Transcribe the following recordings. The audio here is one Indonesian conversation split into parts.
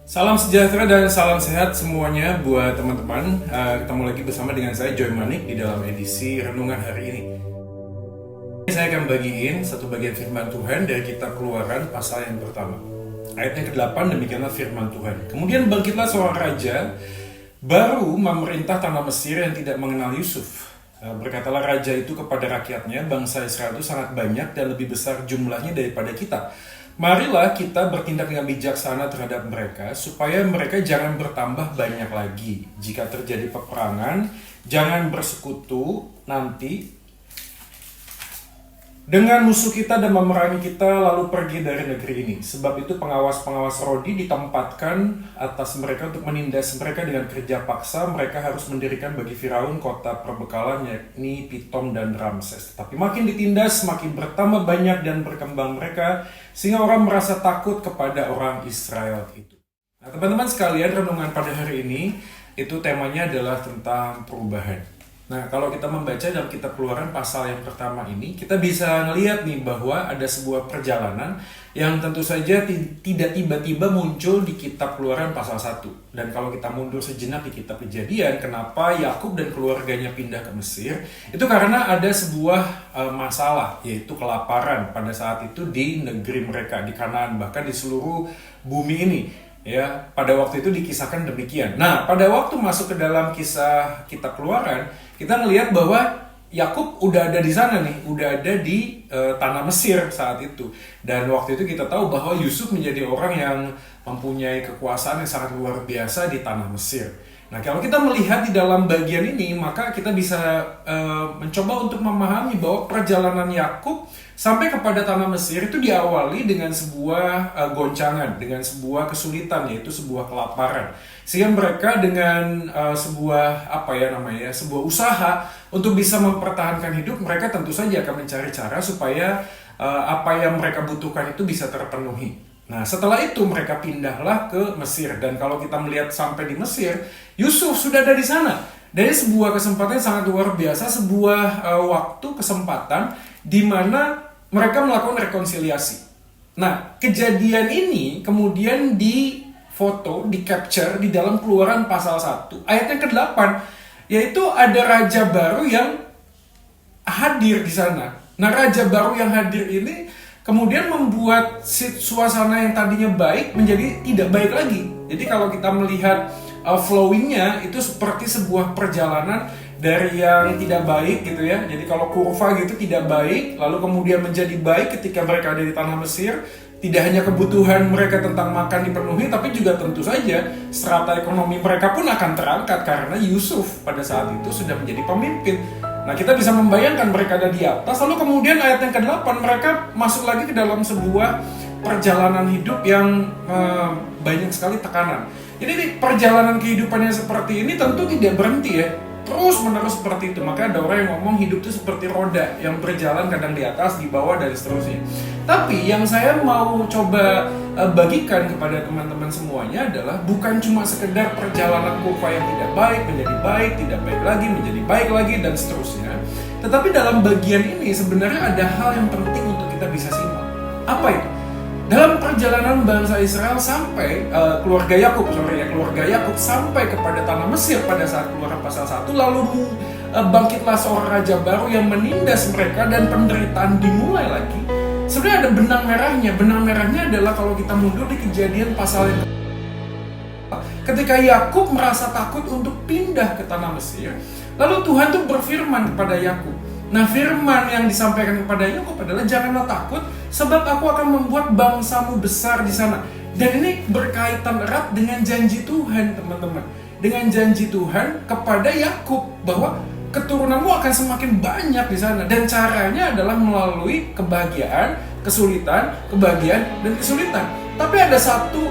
Salam sejahtera dan salam sehat semuanya buat teman-teman. Ketemu lagi bersama dengan saya Joy Manik di dalam edisi Renungan hari ini. Saya akan bagiin satu bagian firman Tuhan dari kitab Keluaran pasal yang pertama. Ayat yang ke-8 demikianlah firman Tuhan. Kemudian bangkitlah seorang raja baru memerintah tanah Mesir yang tidak mengenal Yusuf. Berkatalah raja itu kepada rakyatnya, bangsa Israel itu sangat banyak dan lebih besar jumlahnya daripada kita. Marilah kita bertindak dengan bijaksana terhadap mereka, supaya mereka jangan bertambah banyak lagi. Jika terjadi peperangan, jangan bersekutu nanti dengan musuh kita dan memerangi kita lalu pergi dari negeri ini. Sebab itu pengawas-pengawas Rodi ditempatkan atas mereka untuk menindas mereka dengan kerja paksa. Mereka harus mendirikan bagi Firaun kota perbekalan, yakni Pitom dan Ramses. Tetapi makin ditindas, makin bertambah banyak dan berkembang mereka, sehingga orang merasa takut kepada orang Israel itu. Nah, teman-teman sekalian, renungan pada hari ini itu temanya adalah tentang perubahan. Nah, kalau kita membaca dalam kitab Keluaran pasal yang pertama ini, kita bisa ngelihat nih bahwa ada sebuah perjalanan yang tentu saja tidak tiba-tiba muncul di kitab Keluaran pasal 1. Dan kalau kita mundur sejenak di kitab Kejadian, kenapa Yakub dan keluarganya pindah ke Mesir? Itu karena ada sebuah masalah, yaitu kelaparan pada saat itu di negeri mereka, di Kanaan, bahkan di seluruh bumi ini. Ya, pada waktu itu dikisahkan demikian. Nah, pada waktu masuk ke dalam kisah kitab Keluaran, kita ngelihat bahwa Yakub udah ada di sana nih, udah ada di tanah Mesir saat itu. Dan waktu itu kita tahu bahwa Yusuf menjadi orang yang mempunyai kekuasaan yang sangat luar biasa di tanah Mesir. Nah, kalau kita melihat di dalam bagian ini, maka kita bisa mencoba untuk memahami bahwa perjalanan Yakub sampai kepada tanah Mesir itu diawali dengan sebuah goncangan, dengan sebuah kesulitan, yaitu sebuah kelaparan. Sehingga mereka dengan sebuah sebuah usaha untuk bisa mempertahankan hidup, mereka tentu saja akan mencari cara supaya apa yang mereka butuhkan itu bisa terpenuhi. Nah, setelah itu mereka pindahlah ke Mesir. Dan kalau kita melihat sampai di Mesir, Yusuf sudah ada di sana. Dari sebuah kesempatan yang sangat luar biasa, sebuah waktu, kesempatan di mana mereka melakukan rekonsiliasi. Nah, kejadian ini kemudian difoto, di-capture di dalam Keluaran pasal 1, ayat yang ke-8, yaitu ada raja baru yang hadir di sana. Nah, raja baru yang hadir ini kemudian membuat suasana yang tadinya baik menjadi tidak baik lagi. Jadi kalau kita melihat flowingnya itu seperti sebuah perjalanan dari yang tidak baik gitu ya. Jadi kalau kurva gitu tidak baik, lalu kemudian menjadi baik ketika mereka ada di tanah Mesir. Tidak hanya kebutuhan mereka tentang makan dipenuhi, tapi juga tentu saja strata ekonomi mereka pun akan terangkat karena Yusuf pada saat itu sudah menjadi pemimpin. Nah, kita bisa membayangkan mereka ada di atas, lalu kemudian ayat yang ke-8 mereka masuk lagi ke dalam sebuah perjalanan hidup yang banyak sekali tekanan. Jadi perjalanan kehidupannya seperti ini tentu tidak berhenti ya, terus menerus seperti itu. Maka ada orang yang ngomong hidup itu seperti roda yang berjalan kadang di atas, di bawah, dan seterusnya. Tapi yang saya mau coba bagikan kepada teman-teman semuanya adalah bukan cuma sekedar perjalanan kurva yang tidak baik menjadi baik, tidak baik lagi menjadi baik lagi, dan seterusnya. Tetapi dalam bagian ini sebenarnya ada hal yang penting untuk kita bisa simak. Apa itu? Dalam perjalanan bangsa Israel sampai keluarga Yakub sampai kepada tanah Mesir pada saat Keluaran pasal 1, lalu bangkitlah seorang raja baru yang menindas mereka dan penderitaan dimulai lagi. Sebenarnya ada benang merahnya. Benang merahnya adalah kalau kita mundur di Kejadian pasal yang ketika Yakub merasa takut untuk pindah ke tanah Mesir, lalu Tuhan tuh berfirman kepada Yakub. Nah, firman yang disampaikan kepada Yakub adalah janganlah takut, sebab aku akan membuat bangsamu besar di sana. Dan ini berkaitan erat dengan janji Tuhan, teman-teman. Dengan janji Tuhan kepada Yakub bahwa keturunanmu akan semakin banyak di sana. Dan caranya adalah melalui kebahagiaan, kesulitan, kebahagiaan, dan kesulitan. Tapi ada satu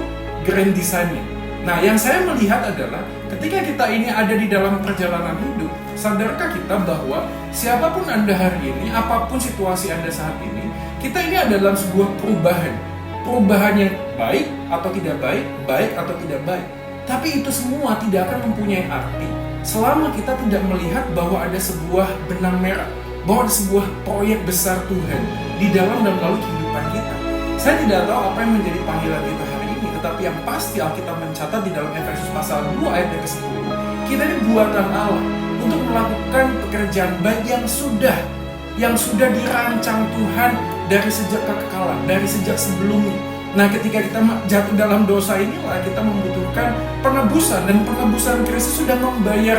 grand design-nya. Nah, yang saya melihat adalah ketika kita ini ada di dalam perjalanan hidup, sadarkah kita bahwa siapapun Anda hari ini, apapun situasi Anda saat ini, kita ini adalah sebuah perubahan. Perubahan yang baik atau tidak baik, baik atau tidak baik. Tapi itu semua tidak akan mempunyai arti selama kita tidak melihat bahwa ada sebuah benang merah, bahwa ada sebuah proyek besar Tuhan di dalam dan melalui kehidupan kita. Saya tidak tahu apa yang menjadi panggilan kita hari ini, tetapi yang pasti Alkitab mencatat di dalam Efesus pasal 2 ayat yang ke-10, kita ini buatan Allah untuk melakukan pekerjaan baik yang sudah dirancang Tuhan dari sejak kekekalan, dari sejak sebelumnya. Nah, ketika kita jatuh dalam dosa inilah kita membutuhkan penebusan, dan penebusan Kristus sudah membayar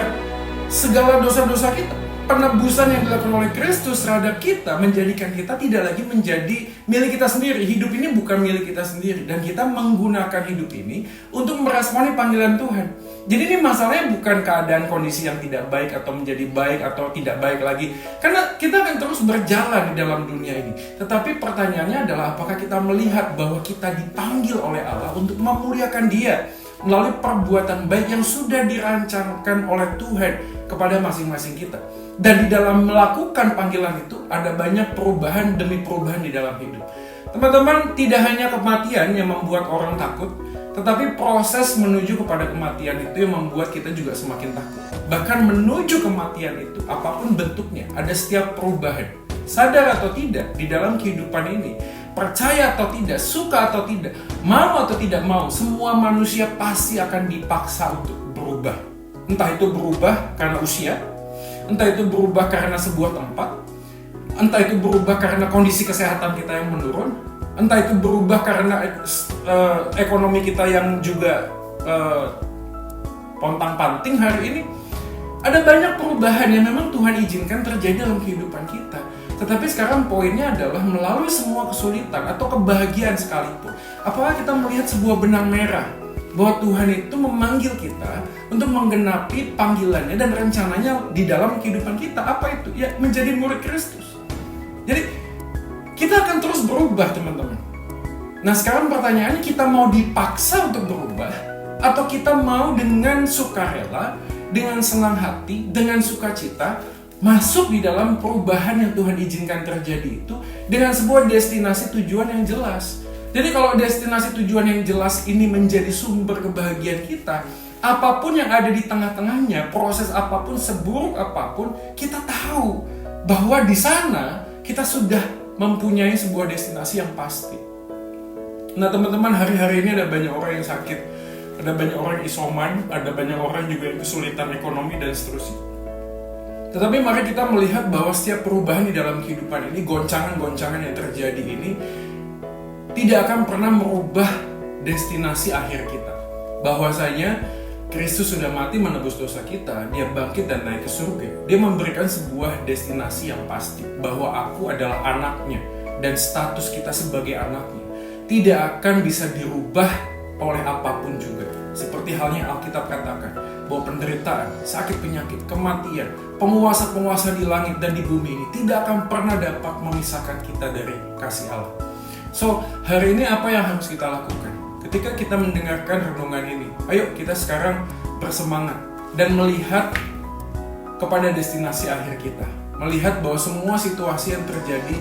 segala dosa-dosa kita. Penebusan yang dilakukan oleh Kristus terhadap kita menjadikan kita tidak lagi menjadi milik kita sendiri. Hidup ini bukan milik kita sendiri, dan kita menggunakan hidup ini untuk meresponi panggilan Tuhan. Jadi ini masalahnya bukan keadaan kondisi yang tidak baik atau menjadi baik atau tidak baik lagi, karena kita akan terus berjalan di dalam dunia ini. Tetapi pertanyaannya adalah apakah kita melihat bahwa kita dipanggil oleh Allah untuk memuliakan Dia melalui perbuatan baik yang sudah dirancangkan oleh Tuhan kepada masing-masing kita. Dan di dalam melakukan panggilan itu ada banyak perubahan demi perubahan di dalam hidup. Teman-teman, tidak hanya kematian yang membuat orang takut, tetapi proses menuju kepada kematian itu yang membuat kita juga semakin takut. Bahkan menuju kematian itu, apapun bentuknya, ada setiap perubahan. Sadar atau tidak, di dalam kehidupan ini, percaya atau tidak, suka atau tidak, mau atau tidak mau, semua manusia pasti akan dipaksa untuk berubah. Entah itu berubah karena usia, entah itu berubah karena sebuah tempat, entah itu berubah karena kondisi kesehatan kita yang menurun, entah itu berubah karena ekonomi kita yang juga pontang-panting hari ini. Ada banyak perubahan yang memang Tuhan izinkan terjadi dalam kehidupan kita. Tetapi sekarang poinnya adalah melalui semua kesulitan atau kebahagiaan sekalipun, apakah kita melihat sebuah benang merah bahwa Tuhan itu memanggil kita untuk menggenapi panggilannya dan rencananya di dalam kehidupan kita. Apa itu? Ya, menjadi murid Kristus. Jadi kita akan terus berubah, teman-teman. Nah, sekarang pertanyaannya, kita mau dipaksa untuk berubah atau kita mau dengan sukarela, dengan senang hati, dengan sukacita masuk di dalam perubahan yang Tuhan izinkan terjadi itu dengan sebuah destinasi tujuan yang jelas. Jadi kalau destinasi tujuan yang jelas ini menjadi sumber kebahagiaan kita, apapun yang ada di tengah-tengahnya, proses apapun, seburuk apapun, kita tahu bahwa di sana kita sudah mempunyai sebuah destinasi yang pasti. Nah, teman-teman, hari-hari ini ada banyak orang yang sakit, ada banyak orang isoman, ada banyak orang juga yang kesulitan ekonomi dan seterusnya. Tetapi mari kita melihat bahwa setiap perubahan di dalam kehidupan ini, goncangan-goncangan yang terjadi ini tidak akan pernah merubah destinasi akhir kita. Bahwasanya Kristus sudah mati menebus dosa kita, Dia bangkit dan naik ke surga. Dia memberikan sebuah destinasi yang pasti, bahwa aku adalah anaknya, dan status kita sebagai anaknya tidak akan bisa dirubah oleh apapun juga. Seperti halnya Alkitab katakan, bahwa penderitaan, sakit penyakit, kematian, penguasa-penguasa di langit dan di bumi ini tidak akan pernah dapat memisahkan kita dari kasih Allah. So, hari ini apa yang harus kita lakukan? Ketika kita mendengarkan renungan ini, ayo kita sekarang bersemangat dan melihat kepada destinasi akhir kita. Melihat bahwa semua situasi yang terjadi,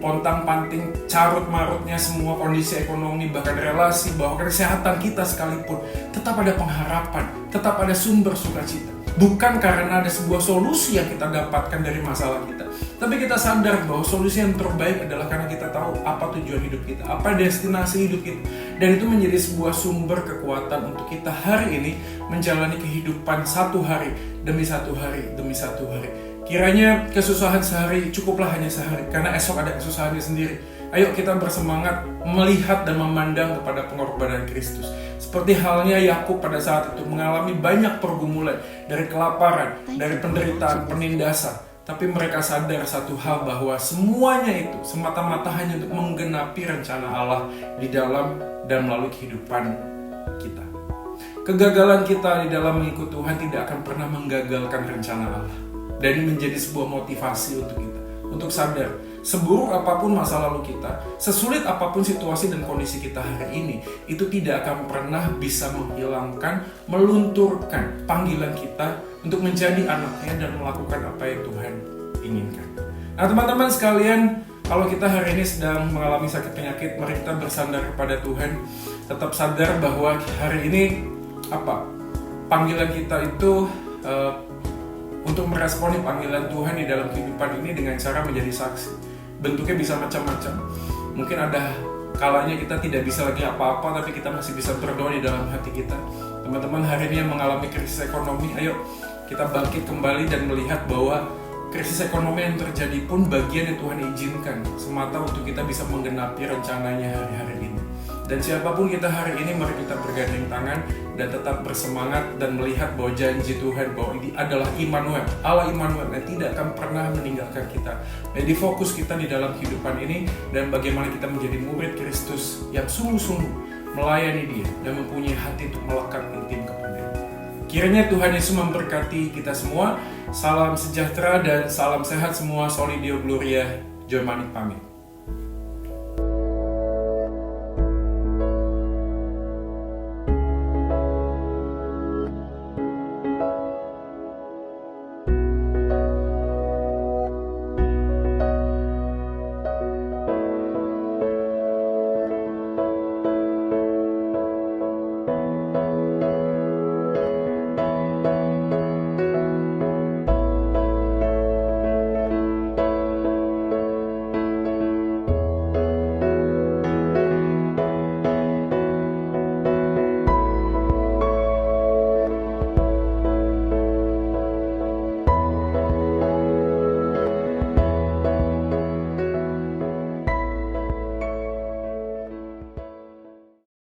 pontang-panting, carut-marutnya semua kondisi ekonomi, bahkan relasi, bahkan kesehatan kita sekalipun, tetap ada pengharapan, tetap ada sumber sukacita. Bukan karena ada sebuah solusi yang kita dapatkan dari masalah kita, tapi kita sadar bahwa solusi yang terbaik adalah karena kita tahu apa tujuan hidup kita, apa destinasi hidup kita, dan itu menjadi sebuah sumber kekuatan untuk kita hari ini menjalani kehidupan satu hari demi satu hari demi satu hari. Kiranya kesusahan sehari cukuplah hanya sehari, karena esok ada kesusahannya sendiri. Ayo kita bersemangat melihat dan memandang kepada pengorbanan Kristus. Seperti halnya Yakub pada saat itu mengalami banyak pergumulan, dari kelaparan, dari penderitaan, penindasan. Tapi mereka sadar satu hal, bahwa semuanya itu semata-mata hanya untuk menggenapi rencana Allah di dalam dan melalui kehidupan kita. Kegagalan kita di dalam mengikut Tuhan tidak akan pernah menggagalkan rencana Allah. Dan ini menjadi sebuah motivasi untuk kita, untuk sadar, seburuk apapun masa lalu kita, sesulit apapun situasi dan kondisi kita hari ini, itu tidak akan pernah bisa menghilangkan, melunturkan panggilan kita untuk menjadi anaknya dan melakukan apa yang Tuhan inginkan. Nah, teman-teman sekalian, kalau kita hari ini sedang mengalami sakit penyakit, mari kita bersandar kepada Tuhan, tetap sadar bahwa hari ini panggilan kita itu untuk meresponi panggilan Tuhan di dalam kehidupan ini dengan cara menjadi saksi. Bentuknya bisa macam-macam. Mungkin ada kalanya kita tidak bisa lagi apa-apa, tapi kita masih bisa berdoa di dalam hati kita. Teman-teman hari ini yang mengalami krisis ekonomi, ayo kita bangkit kembali dan melihat bahwa krisis ekonomi yang terjadi pun bagian yang Tuhan izinkan semata untuk kita bisa menggenapi rencananya hari-hari ini. Dan siapapun kita hari ini, mari kita bergandeng tangan dan tetap bersemangat dan melihat bahwa janji Tuhan bahwa ini adalah Immanuel, Allah Immanuel yang tidak akan pernah meninggalkan kita. Jadi fokus kita di dalam kehidupan ini dan bagaimana kita menjadi murid Kristus yang sungguh-sungguh melayani Dia dan mempunyai hati untuk melekat intim kepada Dia. Kiranya Tuhan Yesus memberkati kita semua. Salam sejahtera dan salam sehat semua. Soli Deo Gloria. Joy Manik pamit.